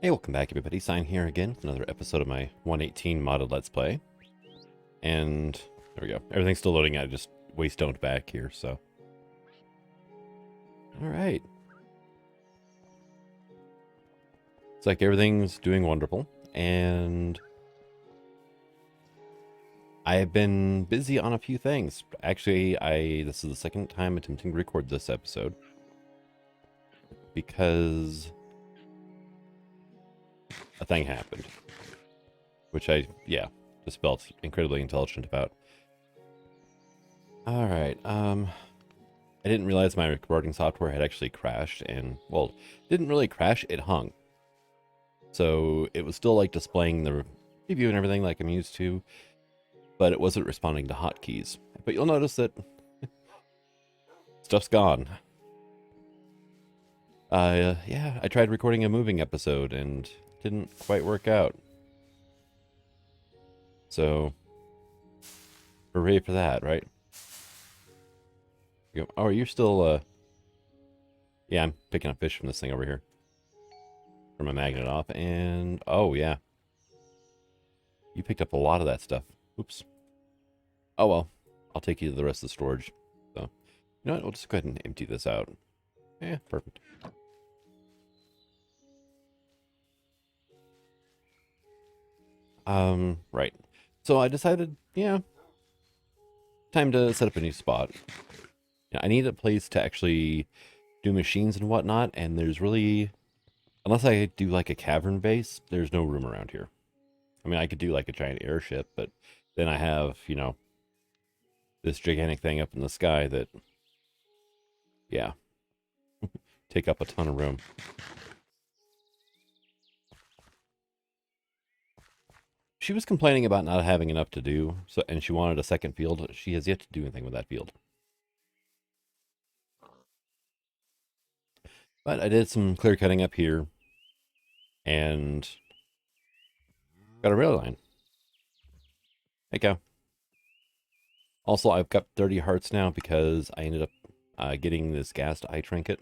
Hey, welcome back everybody. Sign here again with another episode of my 118 modded Let's Play. And there we go. Everything's still loading. I just waystoned back here, so. Alright. It's like everything's doing wonderful. And I have been busy on a few things. Actually, this is the second time attempting to record this episode. Because a thing happened. Which just felt incredibly intelligent about. Alright, I didn't realize my recording software had actually crashed, and, well, didn't really crash, it hung. So it was still, like, displaying the preview and everything like I'm used to, but it wasn't responding to hotkeys. But you'll notice that stuff's gone. Yeah, I tried recording a moving episode, and didn't quite work out. So, hooray for that, right? Oh, you're still, yeah, I'm picking up fish from this thing over here. Turn my magnet off, and, oh, yeah. You picked up a lot of that stuff. Oops. Oh, well. I'll take you to the rest of the storage. So, you know what? We'll just go ahead and empty this out. Yeah, perfect. Right. So I decided, yeah, time to set up a new spot. I need a place to actually do machines and whatnot, and there's really, unless I do like a cavern base, there's no room around here. I mean, I could do like a giant airship, but then I have, this gigantic thing up in the sky that, yeah, take up a ton of room. She was complaining about not having enough to do, and she wanted a second field. She has yet to do anything with that field. But I did some clear cutting up here, and got a rail line. Hey, go. Also, I've got 30 hearts now because I ended up getting this gassed eye trinket,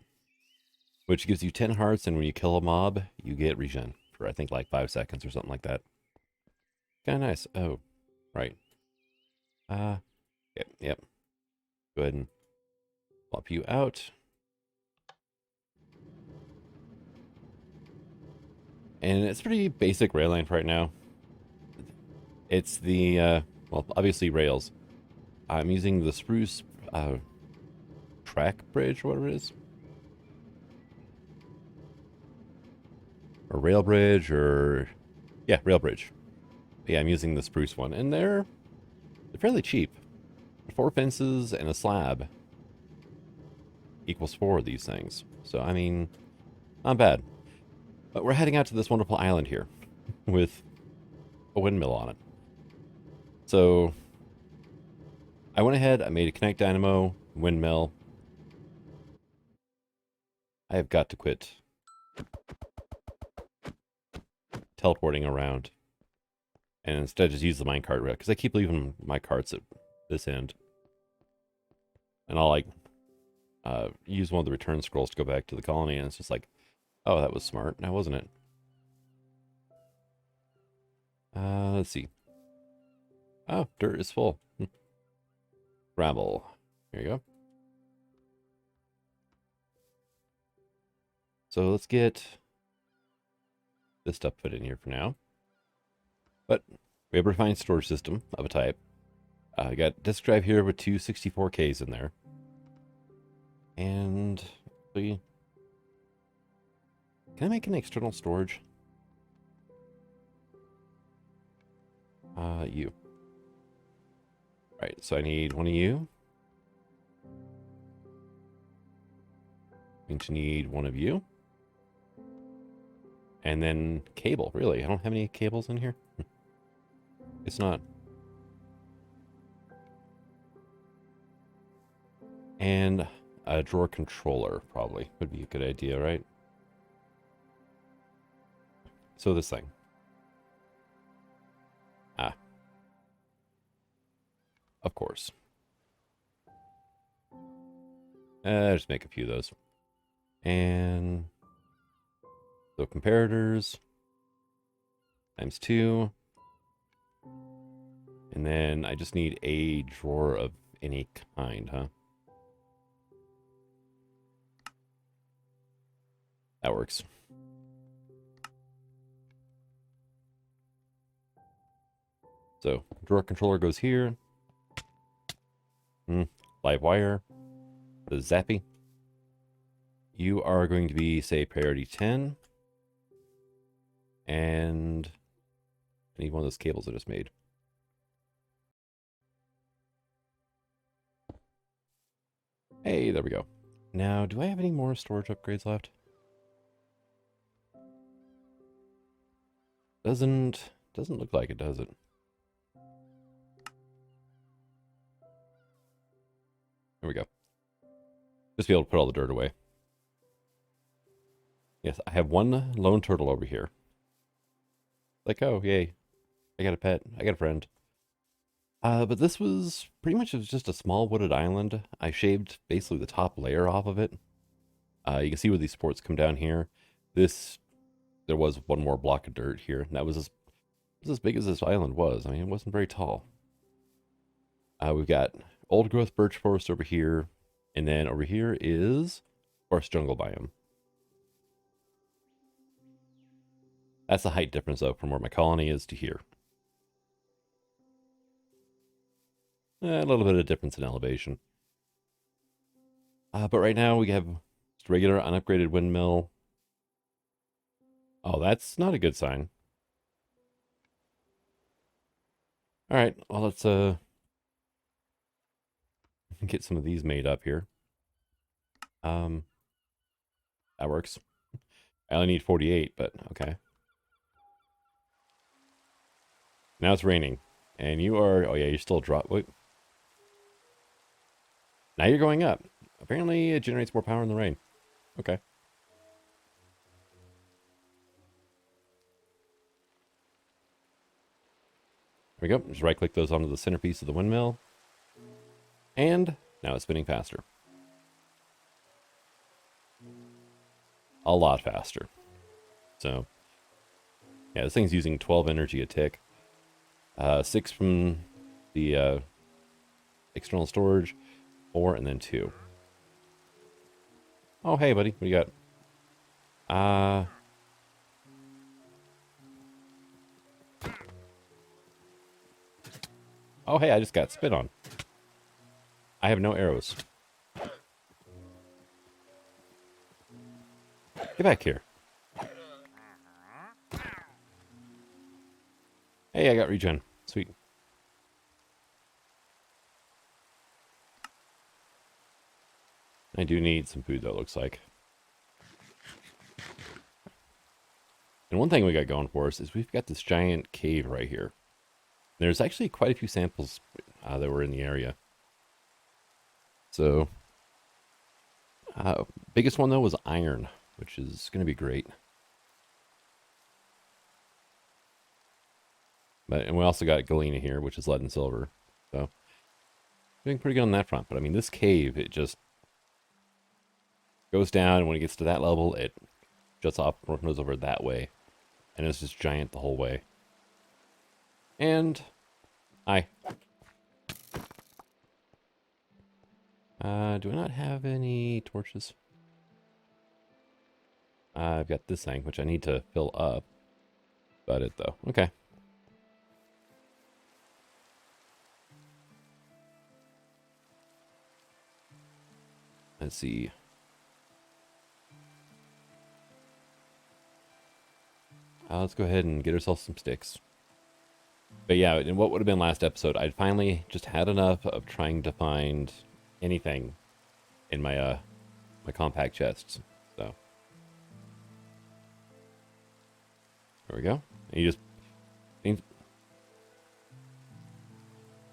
which gives you 10 hearts, and when you kill a mob, you get regen for, I think, like 5 seconds or something like that. Kind of nice. Oh, right. Yep. Go ahead and swap you out. And it's pretty basic rail line for right now. It's the, well, obviously rails. I'm using the spruce track bridge, or whatever it is. Or rail bridge, or, yeah, rail bridge. Yeah, I'm using the spruce one, and they're fairly cheap. 4 fences and a slab equals 4 of these things. So, I mean, not bad. But we're heading out to this wonderful island here with a windmill on it. So, I went ahead, I made a Connect Dynamo windmill. I have got to quit teleporting around and instead just use the minecart route, because I keep leaving my carts at this end. And I'll, like, use one of the return scrolls to go back to the colony, and it's just like, oh, that was smart, now wasn't it? Let's see. Oh, dirt is full. Gravel. Here you go. So let's get this stuff put in here for now. But we have a refined storage system of a type. I got disk drive here with 2 64Ks in there. And can I make an external storage? You. Right, so I need one of you. Going to need one of you. And then cable, really. I don't have any cables in here. It's not. And a drawer controller probably would be a good idea, right? So this thing. Of course. Just make a few of those. And so comparators. times 2. And then I just need a drawer of any kind, huh? That works. So, drawer controller goes here. Live wire. The Zappy. You are going to be, say, priority 10. And I need one of those cables I just made. Hey, there we go. Now, do I have any more storage upgrades left? Doesn't look like it, does it? There we go. Just be able to put all the dirt away. Yes, I have one lone turtle over here. Like, oh, yay. I got a pet. I got a friend. But this was pretty much, it was just a small wooded island. I shaved basically the top layer off of it. You can see where these supports come down here. There was one more block of dirt here. And that was as big as this island was. I mean, it wasn't very tall. We've got old growth birch forest over here. And then over here is forest jungle biome. That's the height difference, though, from where my colony is to here. A little bit of difference in elevation. But right now we have just regular unupgraded windmill. Oh, that's not a good sign. All right, well, let's get some of these made up here. That works. I only need 48, but okay. Now it's raining, and you are, oh yeah, you're still wait. Now you're going up. Apparently it generates more power in the rain. Okay. There we go. Just right click those onto the centerpiece of the windmill. And now it's spinning faster. A lot faster. So, yeah, this thing's using 12 energy a tick. 6 from the external storage, 4, and then 2. Oh, hey, buddy. What do you got? Oh, hey, I just got spit on. I have no arrows. Get back here. Hey, I got regen. Sweet. I do need some food, though, looks like. And one thing we got going for us is we've got this giant cave right here. There's actually quite a few samples that were in the area. So, biggest one, though, was iron, which is going to be great. And we also got galena here, which is lead and silver. So, doing pretty good on that front. But, I mean, this cave, it just goes down, and when it gets to that level, it juts off and goes over that way. And it's just giant the whole way. And, hi. Do I not have any torches? I've got this thing, which I need to fill up. About it, though. Okay. Let's see. Let's go ahead and get ourselves some sticks. But yeah, in what would have been last episode, I'd finally just had enough of trying to find anything in my my compact chests. So there we go. And you just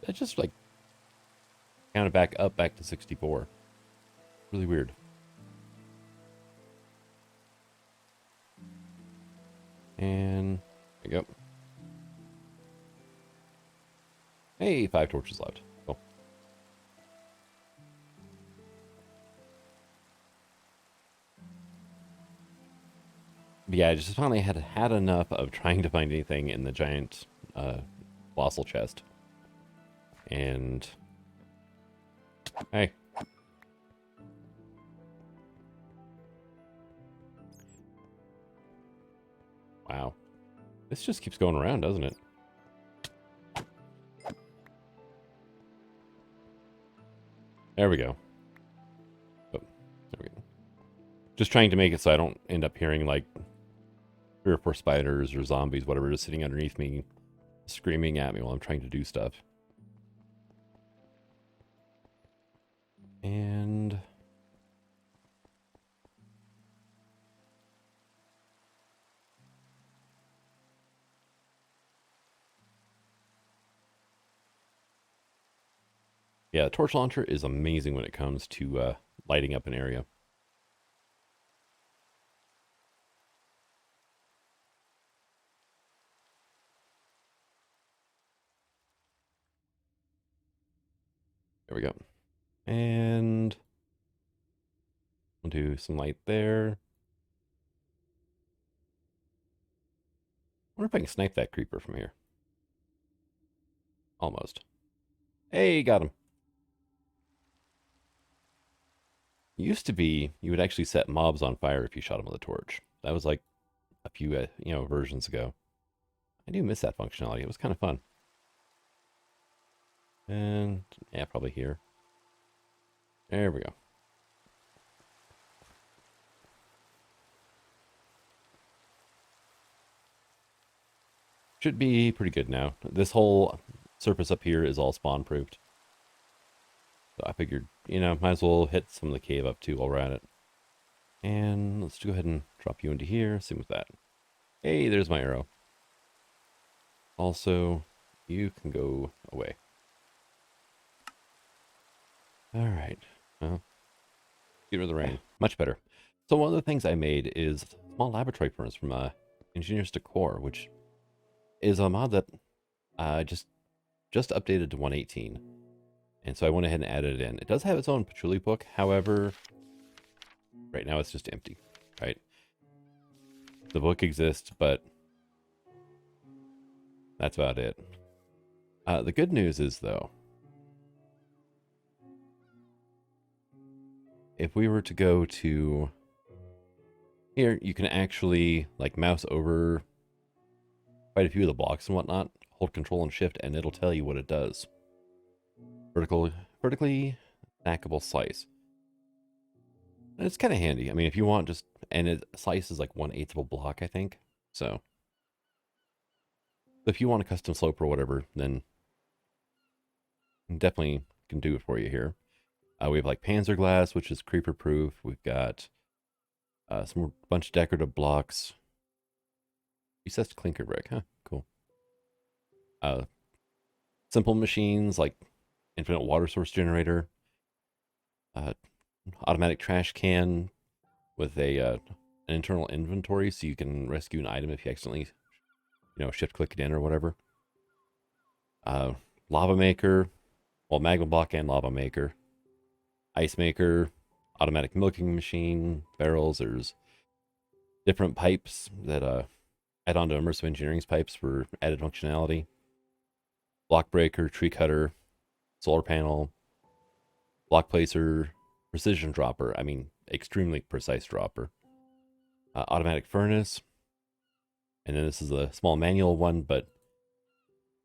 that just like counted back to 64. Really weird. And there you go. Hey, 5 torches left. Cool. But yeah, I just finally had enough of trying to find anything in the giant colossal chest. And hey, wow, this just keeps going around, doesn't it? There we go. Oh, there we go. Just trying to make it so I don't end up hearing like 3 or 4 spiders or zombies, whatever, just sitting underneath me, screaming at me while I'm trying to do stuff. And yeah, the torch launcher is amazing when it comes to lighting up an area. There we go. And we'll do some light there. I wonder if I can snipe that creeper from here. Almost. Hey, got him. Used to be you would actually set mobs on fire if you shot them with a torch. That was like a few, versions ago. I do miss that functionality. It was kind of fun. And yeah, probably here. There we go. Should be pretty good now. This whole surface up here is all spawn proofed. So I figured, might as well hit some of the cave up too while we're at it. And let's go ahead and drop you into here. Same with that. Hey, there's my arrow. Also, you can go away. All right. Well, get rid of the rain. Much better. So one of the things I made is a small laboratory furnace from Engineer's Decor, which is a mod that just updated to 118. And so I went ahead and added it in. It does have its own patchouli book. However, right now it's just empty, right? The book exists, but that's about it. The good news is, though, if we were to go to here, you can actually like mouse over quite a few of the blocks and whatnot, hold control and shift, and it'll tell you what it does. Vertically stackable slice. And it's kind of handy. I mean, if you want just, and it slices like 1/8 of a block, I think. So if you want a custom slope or whatever, then definitely can do it for you here. We have like Panzer glass, which is creeper proof. We've got some bunch of decorative blocks. Recessed clinker brick, huh? Cool. Simple machines like infinite water source generator, automatic trash can with an internal inventory, so you can rescue an item if you accidentally, shift click it in or whatever. Lava maker, well, magma block and lava maker. Ice maker, automatic milking machine, barrels. There's different pipes that add on to immersive engineering's pipes for added functionality. Block breaker, tree cutter, solar panel, block placer, precision dropper. I mean, extremely precise dropper. Automatic furnace. And then this is a small manual one, but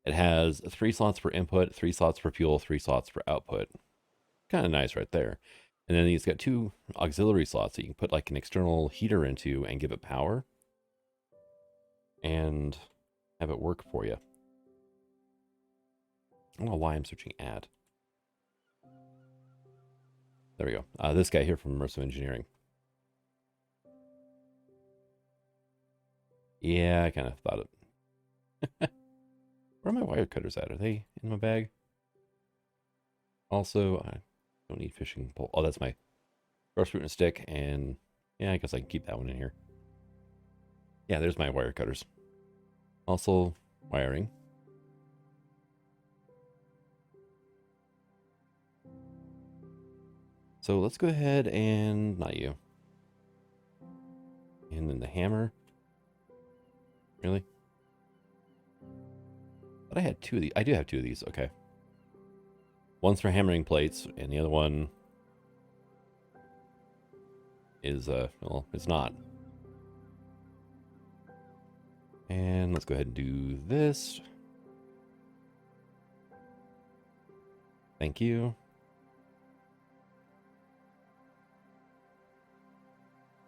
it has 3 slots for input, 3 slots for fuel, 3 slots for output. Kind of nice right there. And then it's got 2 auxiliary slots that you can put like an external heater into and give it power and have it work for you. I don't know why I'm searching ad. There we go. This guy here from Immersive Engineering. Yeah, I kind of thought it. Where are my wire cutters at? Are they in my bag? Also, I don't need fishing pole. Oh, that's my roast root and stick. And yeah, I guess I can keep that one in here. Yeah, there's my wire cutters. Also, wiring. So let's go ahead and, not you. And then the hammer. Really? But I had two of these. I do have two of these. Okay. One's for hammering plates, and the other one is, well, it's not. And let's go ahead and do this. Thank you.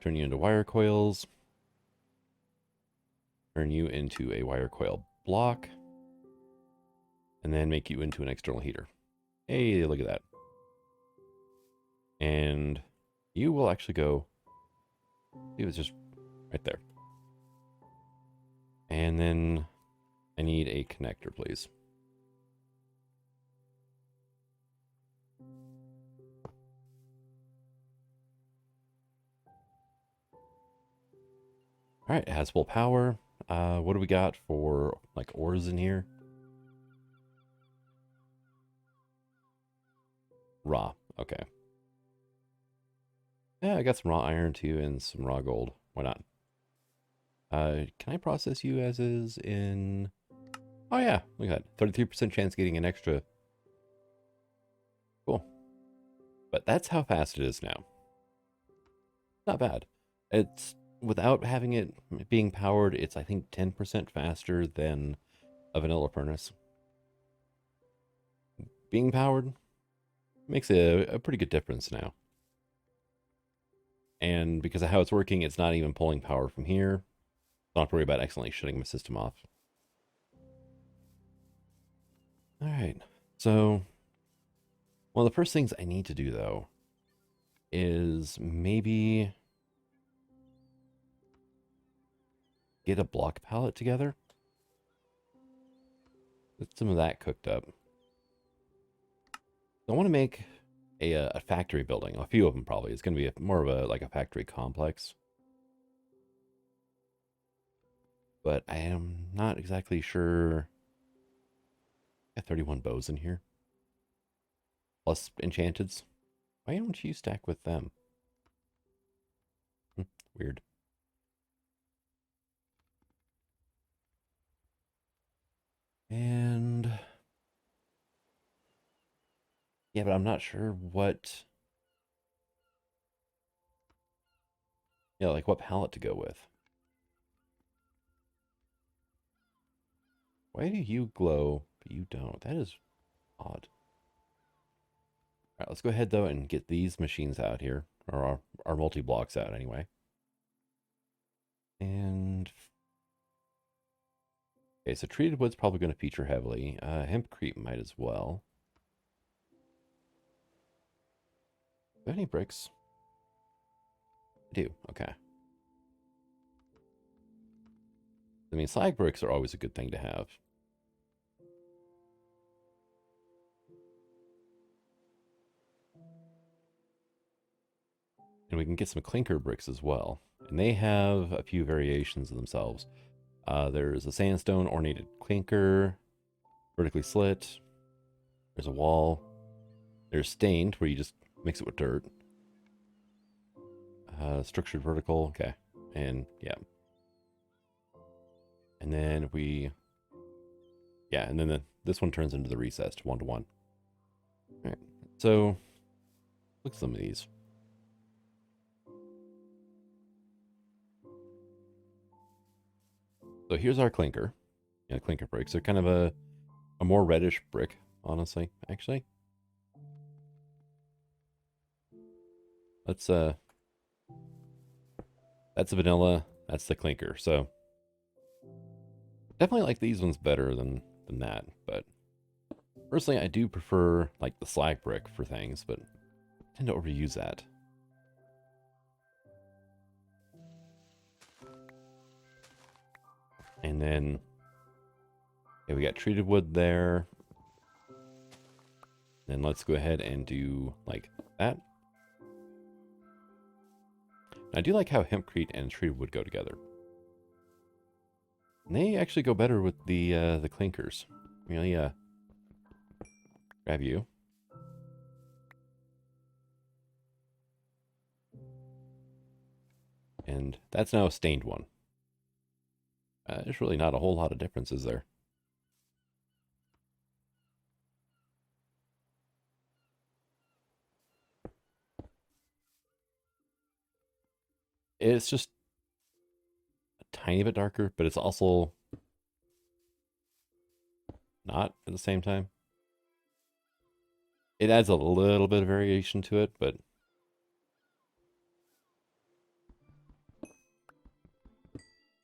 Turn you into wire coils. Turn you into a wire coil block. And then make you into an external heater. Hey, look at that. And you will actually go, it was just right there. And then I need a connector, please. All right, it has full power. What do we got for like ores in here? Raw, okay. Yeah, I got some raw iron too and some raw gold. Why not? Can I process you as is in... Oh yeah, look at that. 33% chance of getting an extra. Cool. But that's how fast it is now. Not bad. It's, without having it being powered, it's I think 10% faster than a vanilla furnace. Being powered makes a pretty good difference now. And because of how it's working, it's not even pulling power from here. Don't have to worry about accidentally shutting my system off. All right, so one of the first things I need to do, though, is maybe get a block palette together. Get some of that cooked up. I want to make a factory building. A few of them probably. It's going to be more of a like a factory complex. But I am not exactly sure. I got 31 bows in here. Plus enchanteds. Why don't you stack with them? Weird. And yeah, but I'm not sure what, yeah, like what palette to go with. Why do you glow, but you don't? That is odd. All right, let's go ahead though and get these machines out here, or our multi-blocks out anyway. And okay, so treated wood's probably going to feature heavily. Hempcrete might as well. Do I have any bricks? I do. Okay. I mean, slag bricks are always a good thing to have. And we can get some clinker bricks as well. And they have a few variations of themselves. There's a sandstone ornated clinker, vertically slit. There's a wall. There's stained, where you just mix it with dirt. Structured vertical, okay. And yeah. And then and then this one turns into the recessed 1-to-1. All right, so look at some of these. So here's our clinker. Yeah, clinker bricks. They're kind of a more reddish brick, honestly, actually. Let's that's the vanilla, that's the clinker. So definitely like these ones better than that, but personally I do prefer like the slag brick for things, but I tend to overuse that. And then okay, we got treated wood there. Then let's go ahead and do like that. I do like how hempcrete and treated wood go together. And they actually go better with the clinkers. Really, grab you. And that's now a stained one. There's really not a whole lot of differences there. It's just a tiny bit darker, but it's also not at the same time. It adds a little bit of variation to it, but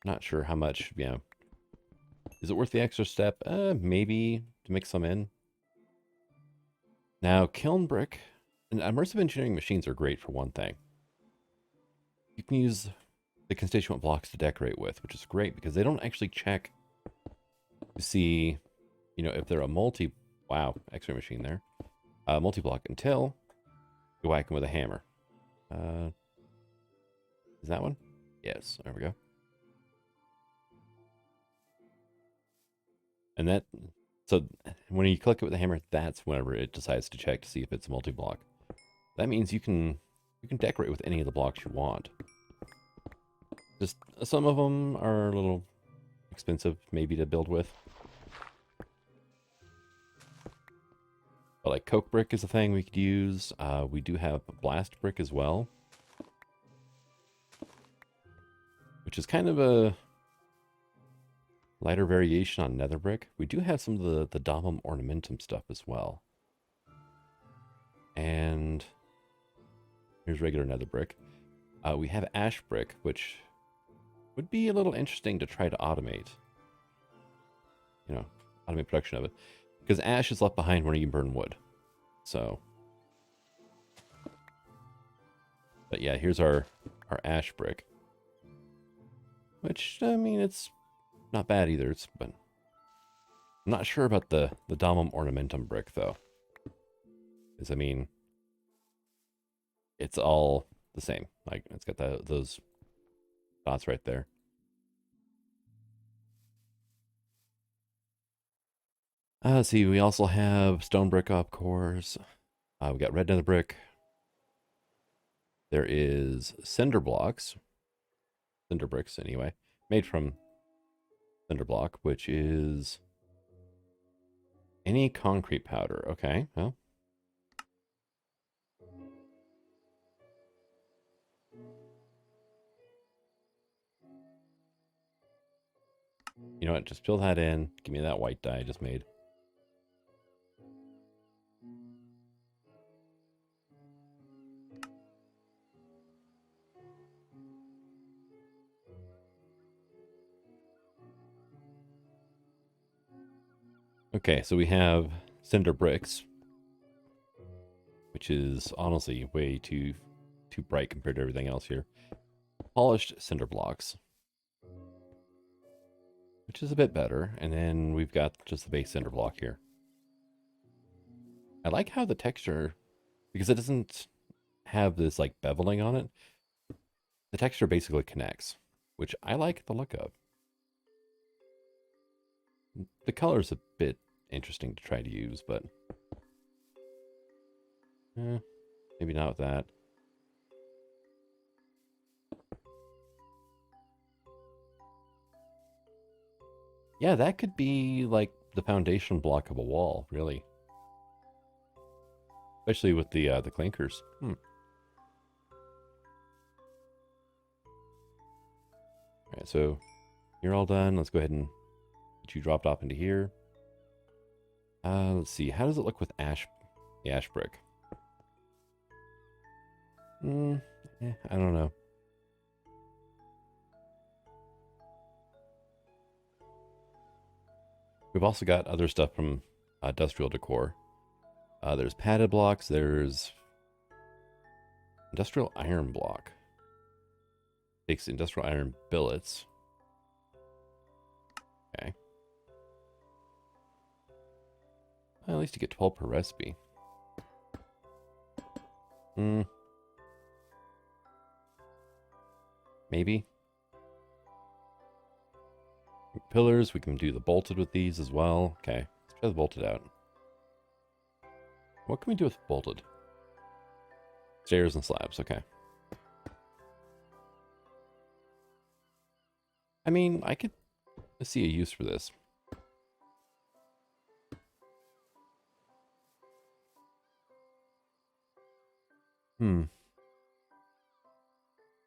not sure how much, you know. Is it worth the extra step? Maybe to mix some in. Now, kiln brick and immersive engineering machines are great for one thing. You can use the constituent blocks to decorate with, which is great because they don't actually check to see, you know, if they're a wow, X-ray machine there, multi-block until you whack them with a hammer. Is that one? Yes, there we go. And that, so when you click it with the hammer, that's whenever it decides to check to see if it's a multi-block. That means you can decorate with any of the blocks you want. Just some of them are a little expensive maybe to build with. But like coke brick is a thing we could use. We do have blast brick as well, which is kind of a lighter variation on nether brick. We do have some of the domum ornamentum stuff as well. And here's regular nether brick. We have ash brick, which would be a little interesting to try to automate. You know, automate production of it. Because ash is left behind when you burn wood. So. But yeah, here's our ash brick. Which, I mean, it's not bad either. But I'm not sure about the domum ornamentum brick, though. Because, I mean, it's all the same. Like, it's got those dots right there. Let's see, we also have stone brick, of course. We got red nether brick. There is cinder blocks. Cinder bricks, anyway. Made from cinder block, which is any concrete powder. Okay, well. You know what? Just fill that in. Give me that white dye I just made. Okay, so we have cinder bricks, which is honestly way too bright compared to everything else here. Polished cinder blocks, which is a bit better. And then we've got just the base cinder block here. I like how the texture, because it doesn't have this like beveling on it, the texture basically connects, which I like the look of. The color's a bit interesting to try to use, but maybe not with that. Yeah, that could be like the foundation block of a wall, really. Especially with the clinkers. All right, so you're all done. Let's go ahead and get you dropped off into here. Let's see. How does it look with the ash brick? I don't know. We've also got other stuff from industrial decor. There's padded blocks. There's industrial iron block. Takes industrial iron billets. Okay. Well, at least you get 12 per recipe. Maybe. Pillars, we can do the bolted with these as well. Okay, let's try the bolted out. What can we do with bolted? Stairs and slabs, okay. I mean, I could I see a use for this.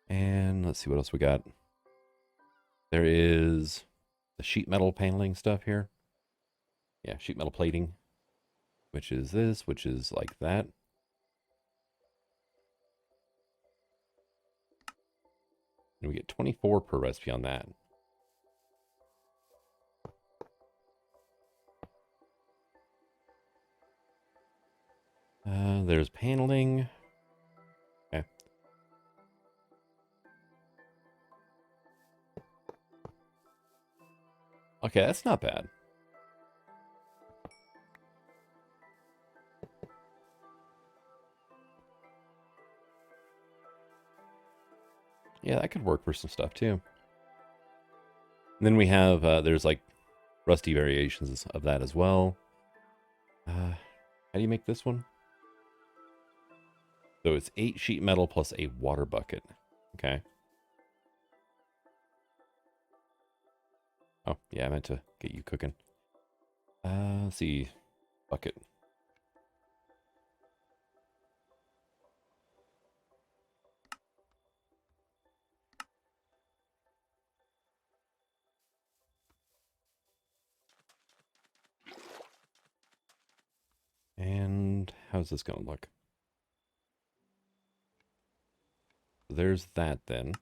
And let's see what else we got. There is the sheet metal paneling stuff here. Yeah, sheet metal plating, which is this, which is like that. And we get 24 per recipe on that. There's paneling. Okay. Okay, that's not bad. Yeah, that could work for some stuff too. And then we have, there's like rusty variations of that as well. How do you make this one? So it's 8 sheet metal plus a water bucket. Okay. Oh, yeah, I meant to get you cooking. Let's see. Bucket. And how's this going to look? There's that then.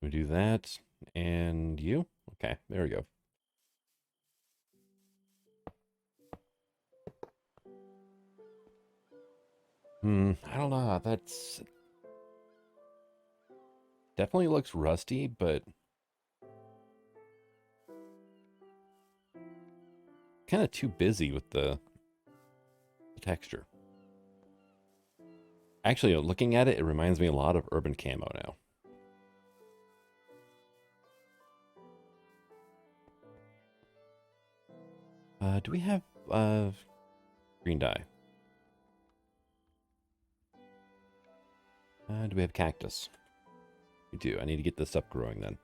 We do that, and you? Okay, there we go. I don't know. That's definitely looks rusty, but kind of too busy with the texture. Actually, looking at it, it reminds me a lot of Urban Camo now. Do we have green dye? Do we have cactus? We do. I need to get this up growing then.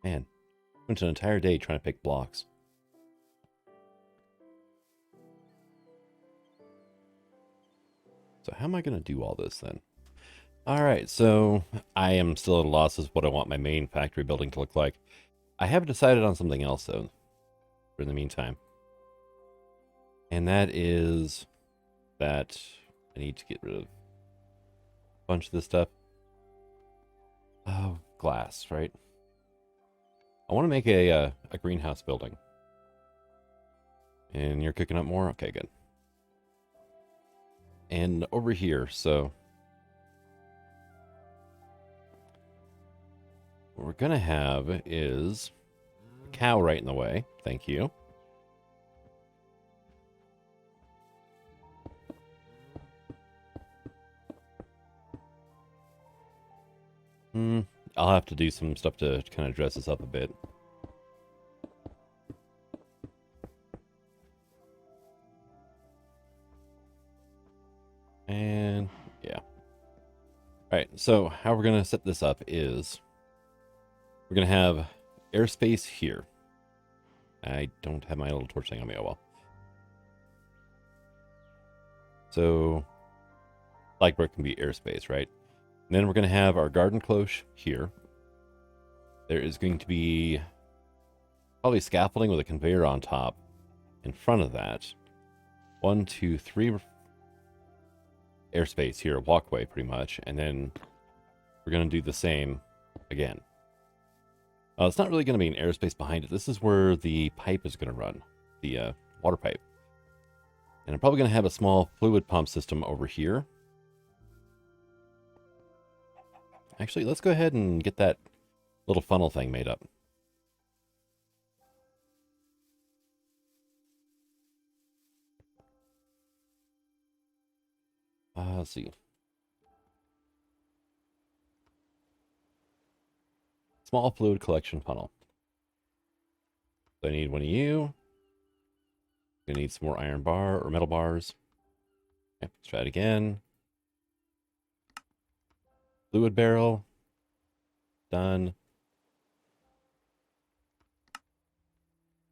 Man, went an entire day trying to pick blocks. So how am I going to do all this then? All right, so I am still at a loss as what I want my main factory building to look like. I have decided on something else though, for the meantime. And that is that I need to get rid of a bunch of this stuff. Oh, glass, right? I want to make a greenhouse building. And you're cooking up more? Okay, good. And over here, so what we're going to have is a cow right in the way. Thank you. I'll have to do some stuff to kind of dress this up a bit. And yeah. All right, so how we're going to set this up is we're going to have airspace here. I don't have my little torch thing on me. Oh well. So like brick can be airspace, right? And then we're going to have our garden cloche here. There is going to be probably scaffolding with a conveyor on top in front of that. 1, 2, 3 airspace here, walkway pretty much. And then we're going to do the same again. It's not really going to be an airspace behind it. This is where the pipe is going to run, the water pipe. And I'm probably going to have a small fluid pump system over here. Actually, let's go ahead and get that little funnel thing made up. Let's see. Small fluid collection funnel. So I need one of you. Gonna need some more iron bar or metal bars. Okay, let's try it again. Fluid barrel. Done.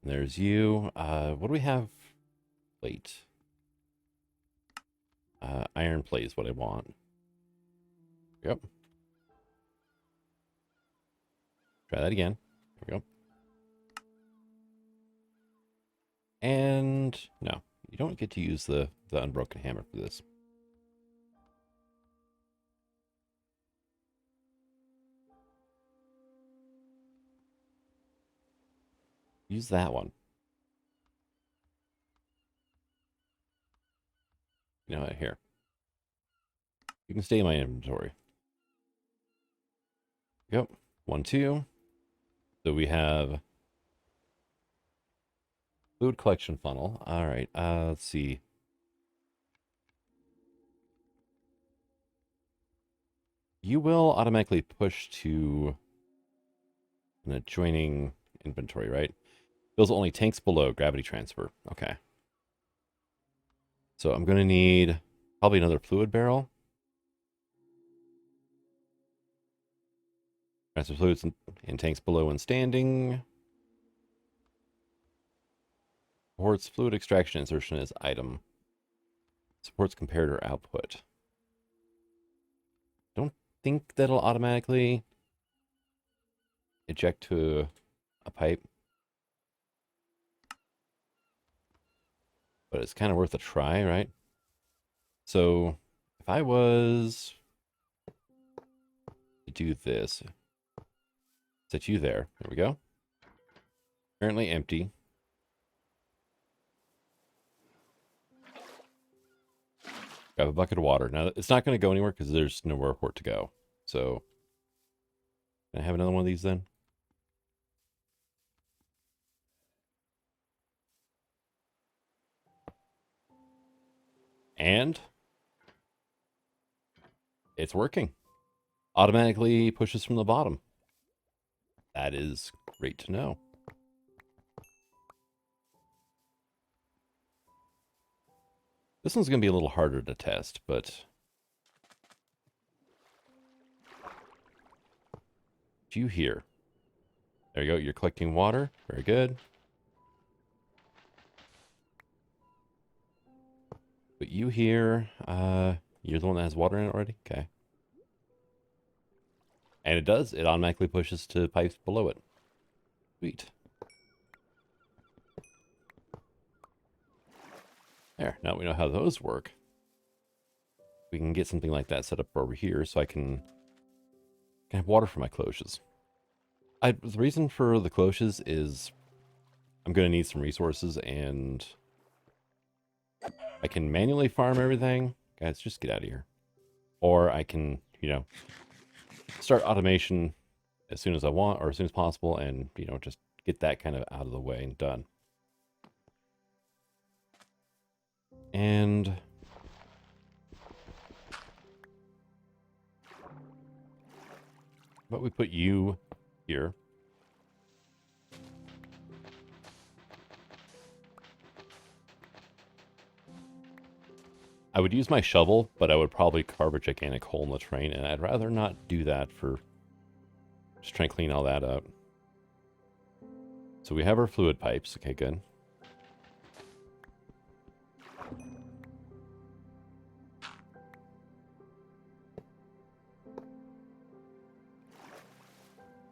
And there's you. What do we have? Plate. Iron plate is what I want. Yep. Try that again. There we go. And no, you don't get to use the unbroken hammer for this. Use that one. You know what? Here. You can stay in my inventory. Yep. 1, 2. So we have fluid collection funnel. All right. Let's see. You will automatically push to an adjoining inventory, right? Fills only tanks below gravity transfer. Okay. So I'm going to need probably another fluid barrel. Transfer fluids in tanks below and standing. Supports fluid extraction insertion as item. Supports comparator output. Don't think that'll automatically eject to a pipe. But it's kind of worth a try, right? So if I was to do this, set you there. There we go. Currently empty. Grab a bucket of water. Now, it's not going to go anywhere because there's nowhere for it to go. So, can I have another one of these then? And it's working. Automatically pushes from the bottom. That is great to know. This one's going to be a little harder to test, but you here. There you go. You're collecting water. Very good. But you here, you're the one that has water in it already? Okay. And it does. It automatically pushes to pipes below it. Sweet. There. Now we know how those work. We can get something like that set up over here so I can have water for my cloches. The reason for the cloches is I'm going to need some resources, and I can manually farm everything. Guys, just get out of here. Or I can, start automation as soon as I want, or as soon as possible, and, just get that kind of out of the way and done. And but we put you here. I would use my shovel, but I would probably carve a gigantic hole in the terrain, and I'd rather not do that for just trying to clean all that up. So we have our fluid pipes. Okay, good.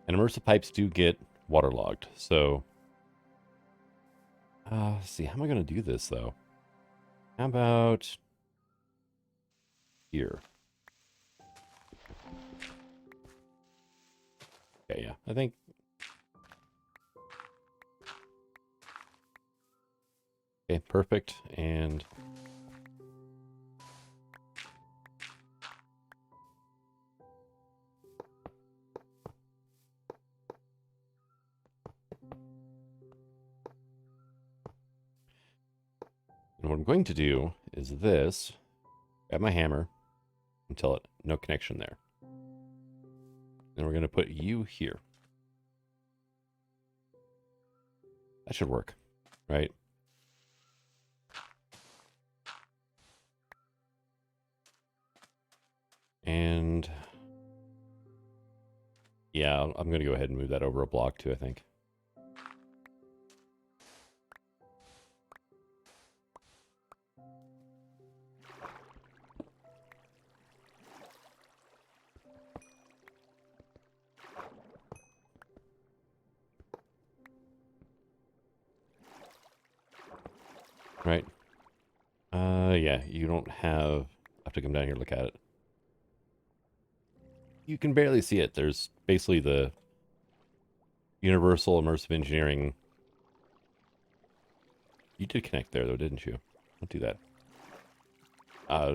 And immersive pipes do get waterlogged. So, let's see. How am I going to do this, though? How about here? Okay, yeah. I think... Okay, perfect. And... And what I'm going to do is this. Grab my hammer until it no connection there. Then we're going to put you here. That should work, right? And yeah, I'm going to go ahead and move that over a block too, I think. Right. Yeah, you don't have... I have to come down here and look at it. You can barely see it. There's basically the universal immersive engineering. You did connect there, though, didn't you? Don't do that.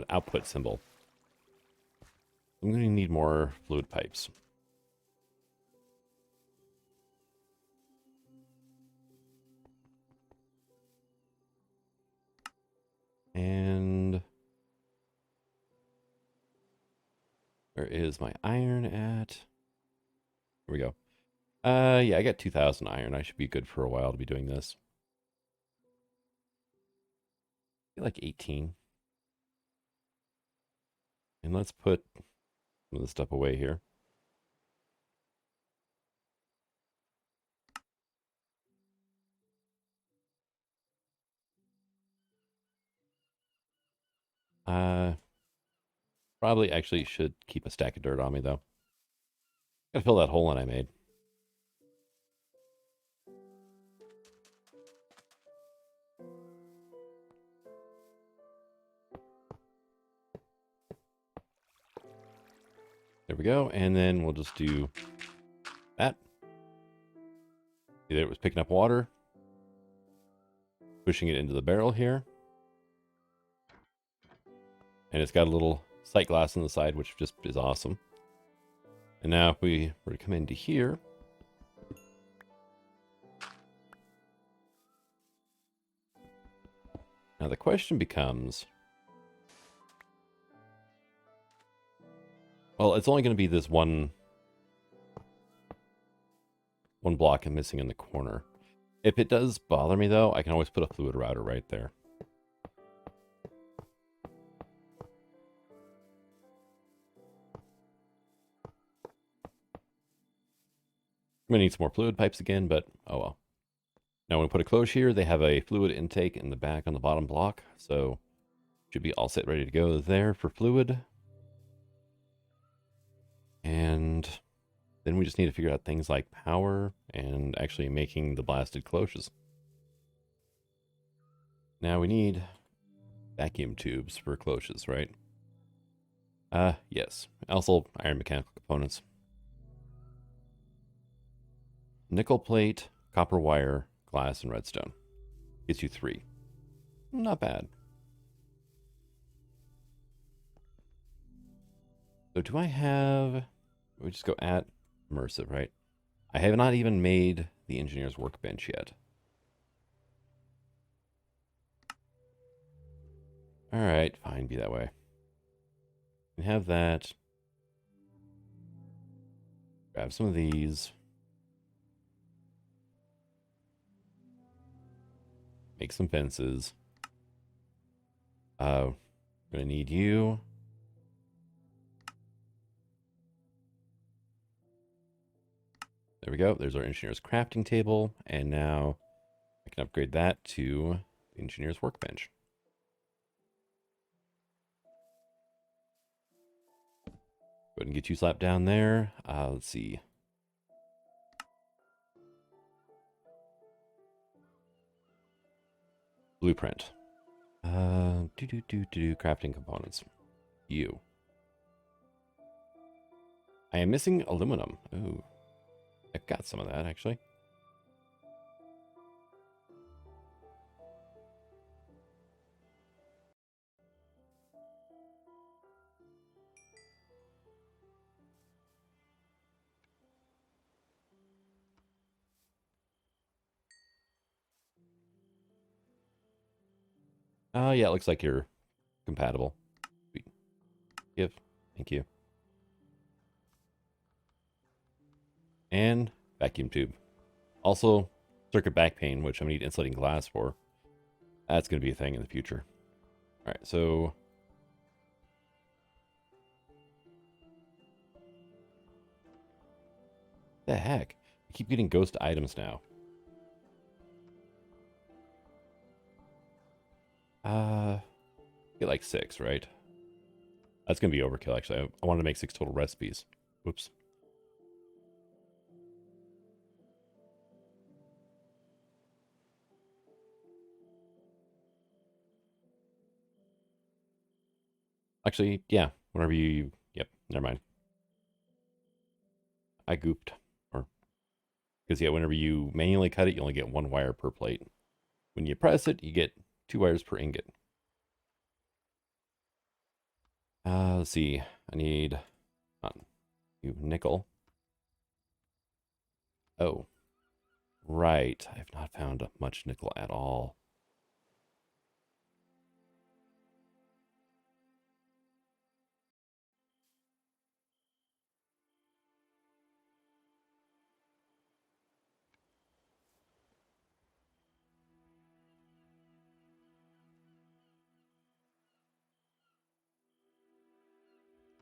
Output symbol. I'm going to need more fluid pipes. And where is my iron at? Here we go. Yeah, I got 2,000 iron. I should be good for a while to be doing this. I feel like 18. And let's put some of the stuff away here. Probably actually should keep a stack of dirt on me, though. Gotta fill that hole in I made. There we go, and then we'll just do that. See that it was picking up water. Pushing it into the barrel here. And it's got a little sight glass on the side, which just is awesome. And now if we were to come into here, now the question becomes, well, it's only going to be this one block I'm missing in the corner. If it does bother me, though, I can always put a fluid router right there. I'm going to need some more fluid pipes again, but oh well. Now when we put a cloche here, they have a fluid intake in the back on the bottom block, so should be all set ready to go there for fluid. And then we just need to figure out things like power and actually making the blasted cloches. Now we need vacuum tubes for cloches, right? Yes. Also iron mechanical components. Nickel plate, copper wire, glass, and redstone. Gets you 3. Not bad. So do I have... We just go at immersive, right? I have not even made the engineer's workbench yet. Alright, fine, be that way. We have that. Grab some of these. Make some fences. I'm gonna need you. There we go. There's our engineer's crafting table. And now I can upgrade that to the engineer's workbench. Go ahead and get you slapped down there. Let's see. Blueprint. Crafting components. You. I am missing aluminum. Ooh. I've got some of that, actually. Yeah, it looks like you're compatible. Give. Thank you. And vacuum tube. Also, circuit backplane, which I'm going to need insulating glass for. That's going to be a thing in the future. All right, so... The heck? I keep getting ghost items now. Get like 6, right? That's gonna be overkill, actually. I wanted to make 6 total recipes. Whoops. Actually, yeah. Whenever you... Yep, never mind. I gooped. Or... Because, yeah, whenever you manually cut it, you only get 1 wire per plate. When you press it, you get 2 wires per ingot. Let's see. I need... nickel. Oh. Right. I have not found much nickel at all.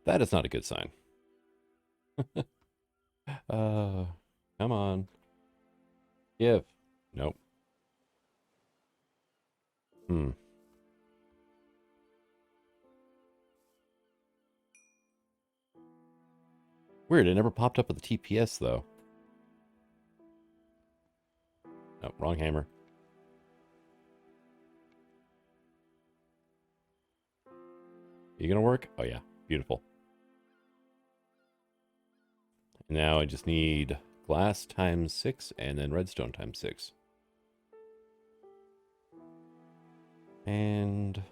That is not a good sign. Come on. Give. Nope. Hmm. Weird, it never popped up with the TPS, though. Nope, wrong hammer. You gonna work? Oh, yeah. Beautiful. Now I just need glass times 6 and then redstone times 6. And...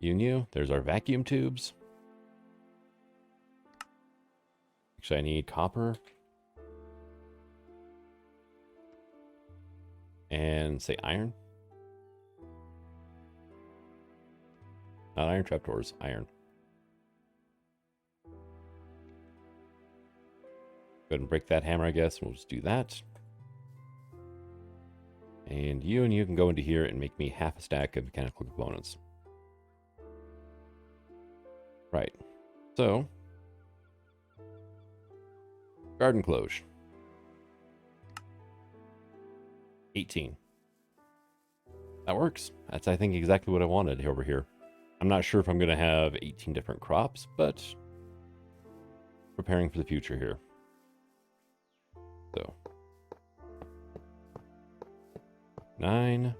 you knew. There's our vacuum tubes. Actually, I need copper. And say iron. Not iron trapdoors, iron. Go ahead and break that hammer, I guess. We'll just do that. And you can go into here and make me half a stack of mechanical components. Right. So, garden close. 18. That works. That's, I think, exactly what I wanted over here. I'm not sure if I'm going to have 18 different crops, but preparing for the future here. So, 9.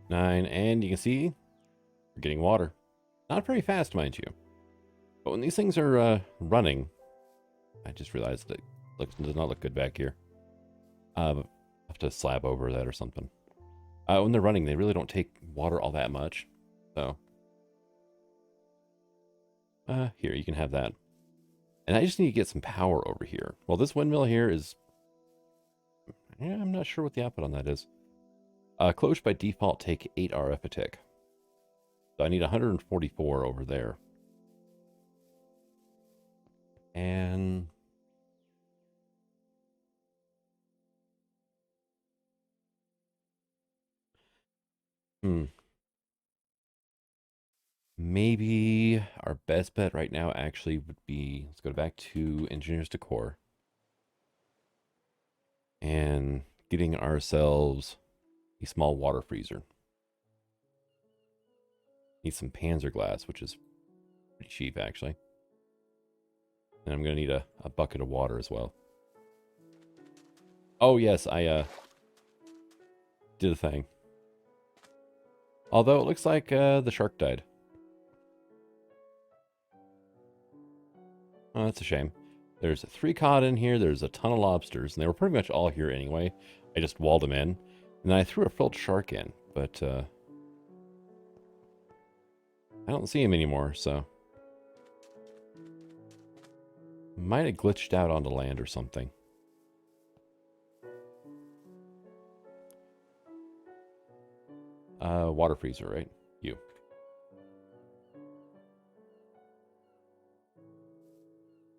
9, and you can see we're getting water. Not very fast, mind you. But when these things are running, I just realized that it does not look good back here. I'll have to slab over that or something. When they're running, they really don't take water all that much. So, here, you can have that. And I just need to get some power over here. Well, this windmill here is... yeah, I'm not sure what the output on that is. Close by default take 8 RF a tick. So I need 144 over there. And... maybe our best bet right now actually would be... let's go back to Engineers Decor. And getting ourselves a small water freezer. Need some Panzer glass, which is pretty cheap, actually. And I'm going to need a bucket of water as well. Oh, yes, I did a thing. Although it looks like the shark died. Oh, that's a shame. There's 3 cod in here. There's a ton of lobsters. And they were pretty much all here anyway. I just walled them in. And then I threw a frilled shark in. But I don't see him anymore, so... might have glitched out onto land or something. Water freezer, right? You.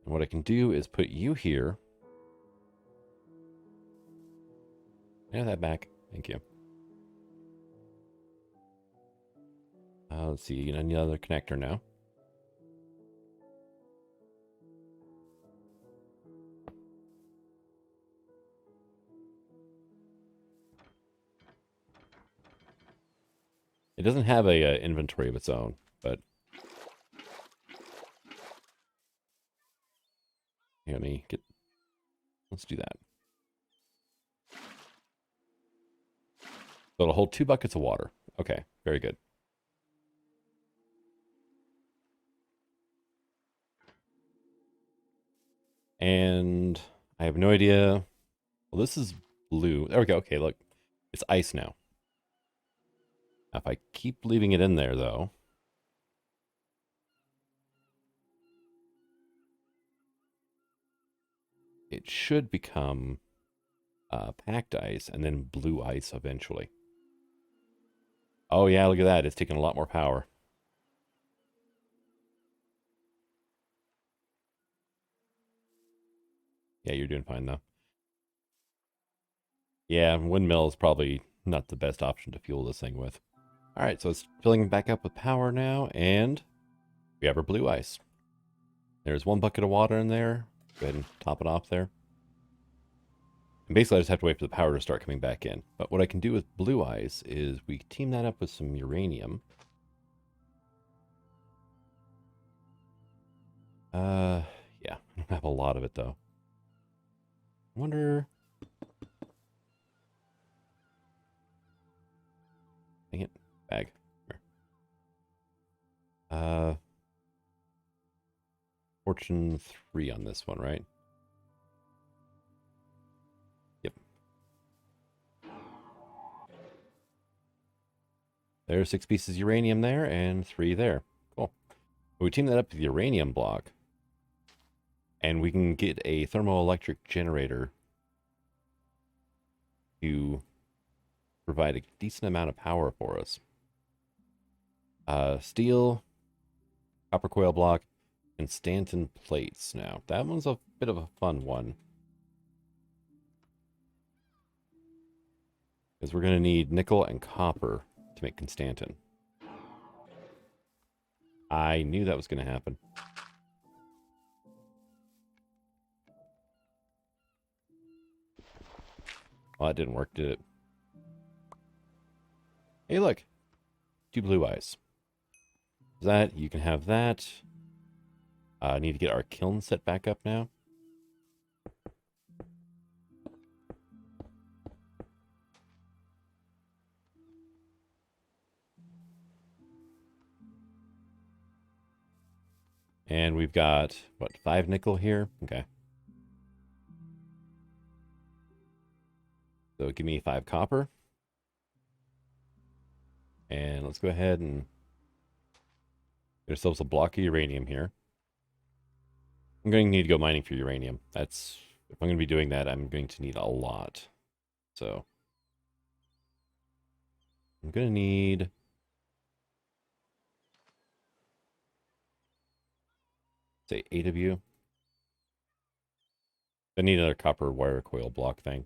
And what I can do is put you here. Can I have that back? Thank you. Let's see, another connector now. It doesn't have a inventory of its own, but here, let me get. Let's do that. So it'll hold 2 buckets of water. Okay, very good. And I have no idea. Well, this is blue. There we go. Okay, look. It's ice now. Now, if I keep leaving it in there, though, it should become packed ice and then blue ice eventually. Oh, yeah, look at that. It's taking a lot more power. Yeah, you're doing fine, though. Yeah, Windmill is probably not the best option to fuel this thing with. All right, so it's filling back up with power now, and we have our blue ice. There's 1 bucket of water in there. Go ahead and top it off there. And basically, I just have to wait for the power to start coming back in. But what I can do with blue ice is we team that up with some uranium. Yeah, I don't have a lot of it, though. I wonder... Dang it. Bag. Here. Fortune 3 on this one, right? Yep. There's 6 pieces of uranium there and 3 there. Cool. We team that up with the uranium block, and we can get a thermoelectric generator to provide a decent amount of power for us. Steel, copper coil block, and Stanton plates. Now, that one's a bit of a fun one, because we're going to need nickel and copper to make Constantin. I knew that was going to happen. Well, that didn't work, did it? Hey, look. 2 blue eyes. That, you can have that. I need to get our kiln set back up now. And we've got, what, 5 nickel here? Okay. So give me 5 copper. And let's go ahead and get ourselves a block of uranium here. I'm going to need to go mining for uranium. If I'm going to be doing that, I'm going to need a lot. So I'm going to need... say 8 of you. I need another copper wire coil block thing.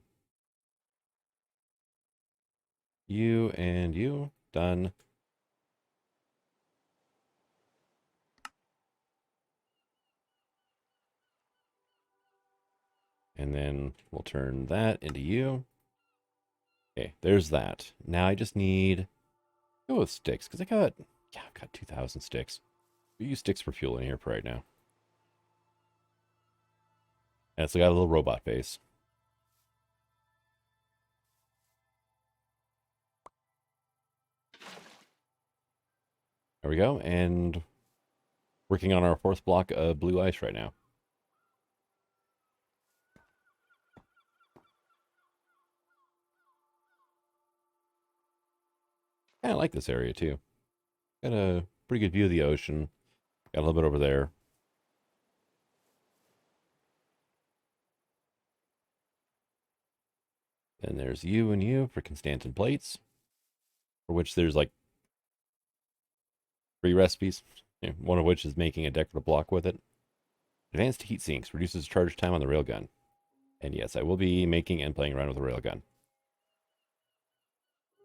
You and you. Done. And then we'll turn that into you. Okay, there's that. Now I just need... go with sticks, because I've got 2,000 sticks. We use sticks for fuel in here for right now. And it's got a little robot face. There we go, and working on our 4th block of blue ice right now. I like this area too. Got a pretty good view of the ocean. Got a little bit over there. And there's you and you for Constantin plates, for which there's like 3 recipes, one of which is making a decorative block with it. Advanced heat sinks reduces charge time on the railgun. And yes, I will be making and playing around with the railgun.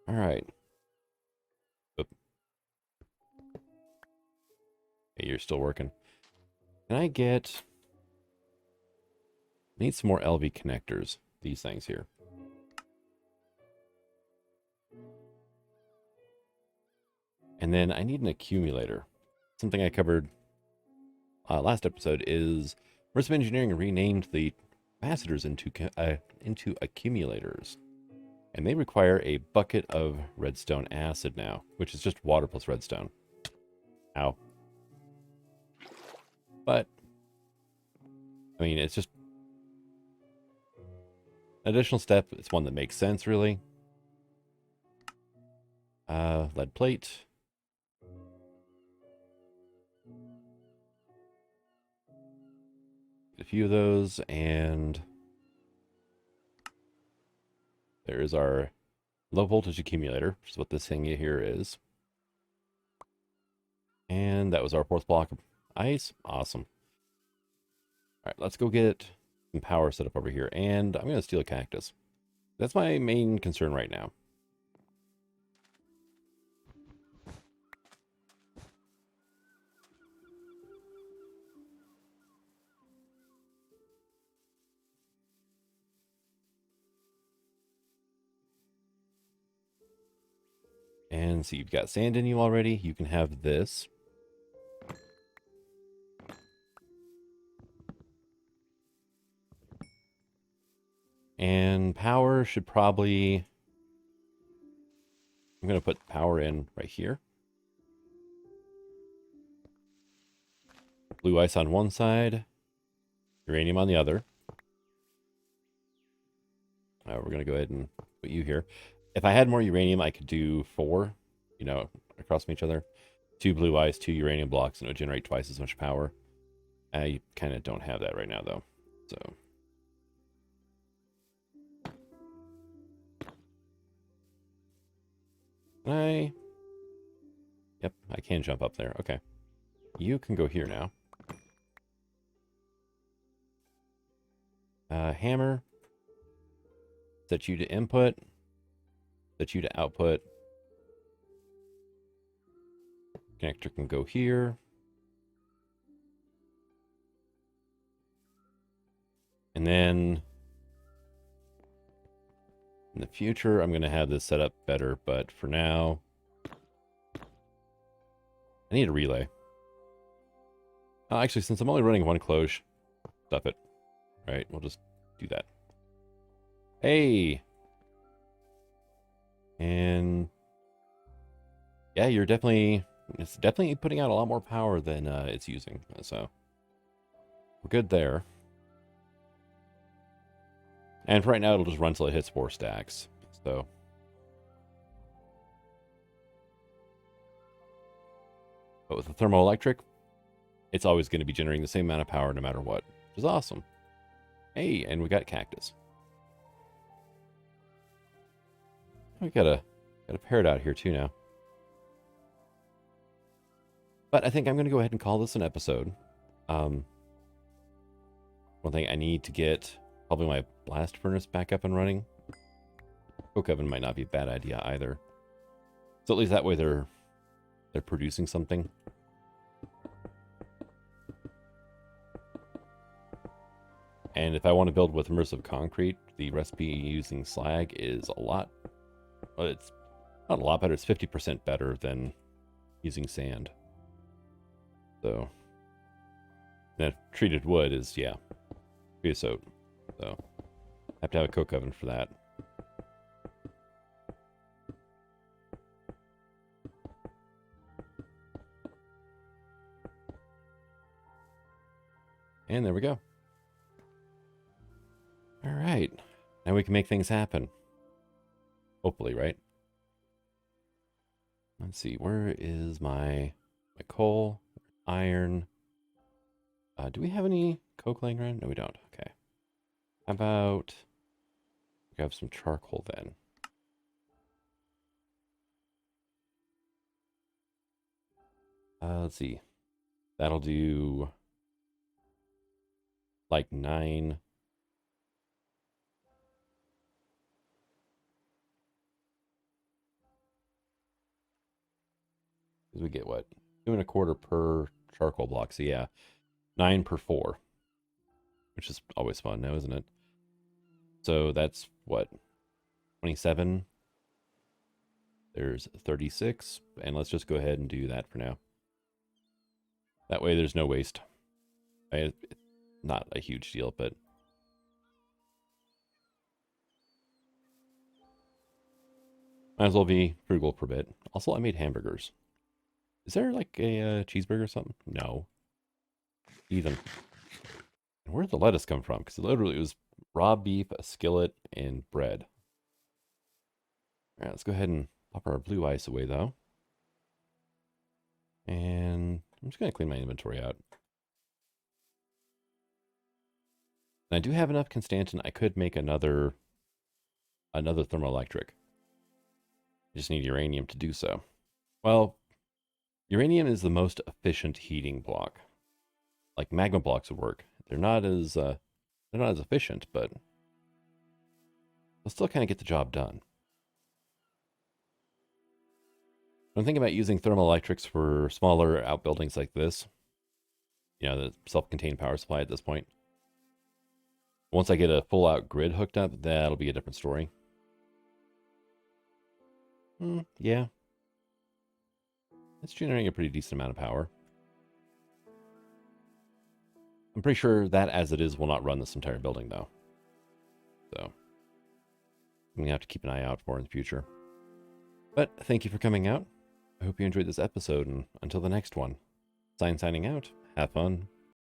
All right. Oop. Okay, you're still working. Can I get... I need some more LV connectors. These things here. And then I need an accumulator. Something I covered last episode is Immersive Engineering renamed the capacitors into accumulators. And they require a bucket of redstone acid now, which is just water plus redstone. Ow. But, I mean, it's just an additional step. It's one that makes sense, really. Lead plate. A few of those, and there's our low voltage accumulator, which is what this thing here is. And that was our fourth block of ice. Awesome. All right, let's go get some power set up over here, and I'm going to steal a cactus. That's my main concern right now. And so you've got sand in you already. You can have this. And power should probably... I'm going to put power in right here. Blue ice on one side. Uranium on the other. We're going to go ahead and put you here. If I had more uranium, I could do 4, you know, across from each other. 2 blue ice, 2 uranium blocks, and it would generate twice as much power. I kind of don't have that right now, though. So... Yep, I can jump up there. Okay. You can go here now. Hammer. Set you to input. Set you to output. Connector can go here. And then in the future, I'm going to have this set up better, but for now, I need a relay. Actually, since I'm only running one cloche, stuff it. All right, we'll just do that. Hey! And yeah, it's definitely putting out a lot more power than it's using. So we're good there. And for right now, it'll just run till it hits 4 stacks. So. But with the thermoelectric, it's always going to be generating the same amount of power no matter what, which is awesome. Hey, and we got cactus. We got a parrot out here too now. But I think I'm going to go ahead and call this an episode. One thing I need to get probably my blast furnace back up and running. Coke oven might not be a bad idea either. So at least that way they're producing something. And if I want to build with immersive concrete, the recipe using slag is a lot... Well, it's not a lot better. It's 50% better than using sand. So... Now, treated wood is, yeah, creosote. So, have to have a coke oven for that. And there we go. All right. Now we can make things happen. Hopefully, right? Let's see. Where is my coal, iron? Do we have any coke laying around? No, we don't. Okay. How about we have some charcoal then? Let's see. That'll do like 9. Because we get what? 2.25 per charcoal block. So yeah, 9 per 4. Which is always fun now, isn't it? So that's what? 27. There's 36. And let's just go ahead and do that for now. That way there's no waste. Not a huge deal, but... might as well be frugal for a bit. Also, I made hamburgers. Is there like a cheeseburger or something? No. Even. And where did the lettuce come from? Because literally it was raw beef, a skillet, and bread. Alright, let's go ahead and pop our blue ice away, though. And I'm just going to clean my inventory out. And I do have enough Constantin. I could make another thermoelectric. I just need uranium to do so. Well, uranium is the most efficient heating block. Like magma blocks would work. They're not as efficient, but they'll still kind of get the job done. I'm thinking about using thermoelectrics for smaller outbuildings like this. You know, the self-contained power supply at this point. Once I get a full-out grid hooked up, that'll be a different story. Yeah. It's generating a pretty decent amount of power. I'm pretty sure that as it is will not run this entire building, though. So, I'm going to have to keep an eye out for in the future. But thank you for coming out. I hope you enjoyed this episode, and until the next one, signing out. Have fun.